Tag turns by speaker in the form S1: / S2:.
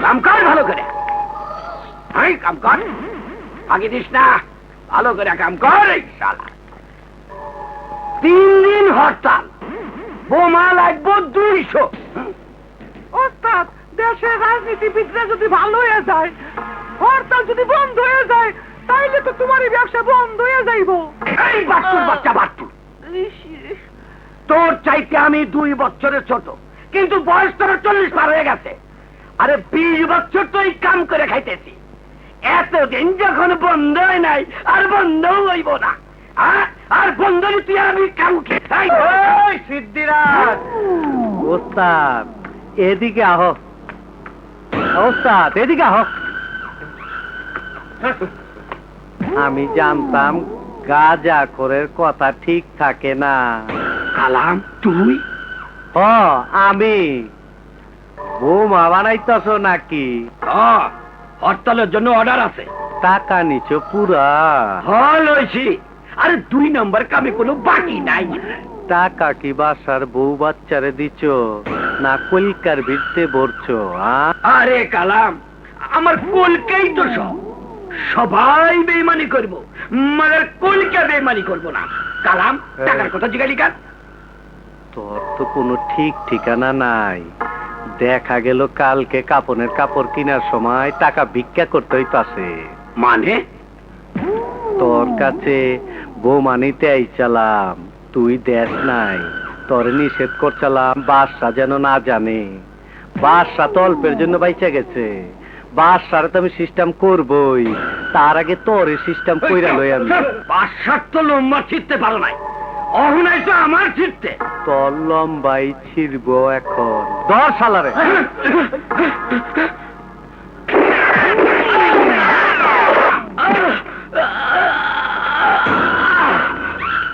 S1: কাম কর ভালো করে, কাম কর, আগে দিস না, ভালো করে কাম কর। এই শালা 3 দিন হরতাল, বোমা লাগবো 200।
S2: ওস্তাদ, দেশের রাজনীতিবিদরা যদি ভালো হয়ে যায়, হরতাল যদি বন্ধ হয়ে যায়, তাইলে তো তোমার এই ব্যবসা বন্ধ হয়ে যাইব।
S1: এই বাচ্চুর বাচ্চা বাচ্চু, তোর চাইতে আমি 2 বছরের ছোট, কিন্তু বয়স তোর 40 পার হয়ে গেছে। আরে 20 বছর তো এই কাম করে খাইতেছি, এতদিন যখন বন্ধ হয় নাই আর বন্ধ হইব না। আর বন্ধ তুই আমি কাম খাই।
S3: সিদ্ধিরাজ, ওস্তাদ এদিকে আহ, ওস্তাদ এদিকে আহ। আমি জানতাম গাঁজাখোরের কথা ঠিক থাকে না।
S1: কালাম তুই?
S3: আমি বোমা বানাইতেছ নাকি?
S1: হরতালের জন্য অর্ডার আছে।
S3: টাকা নিছো পুরা?
S1: লইছি। আরে 2 নম্বর কামে কোনো বাকি নাই।
S3: টাকা কি বাসার বউ বাচ্চারে দিছ না কলকার ভিড়তে ভরছো?
S1: আরে কালাম, আমার কলকেই তো সব, সবাই বেইমানি করবো, মगर কলকে বেইমানি করবো না। কালাম, টাকার কথা জিজ্ঞাসা কর।
S3: তোর তো কোনো ঠিক ঠিকানা নাই। দেখা গেল কালকে কাপড়ের কাপড় কেনার সময় টাকা ভিক্ষা করতে হইতাছে।
S1: মানে?
S3: তোর কাছে বোমা নিতে আইছিলাম, তুই দেশ নাই, তোর নিষেধ করছিলাম বাদশা যেন না জানে। বাদশা তো অল্পের জন্য বাইচা গেছে, বাদশার তো আমি সিস্টেম করবই, তার আগে তোর সিস্টেম কইরা লই আমি।
S1: বাদশার তো লম্বা ছিটতে পারো নাই, অহনাই তো আমার ছিটতে।
S3: তোর লম্বাই ছিড়ব এখন। 10 সালারে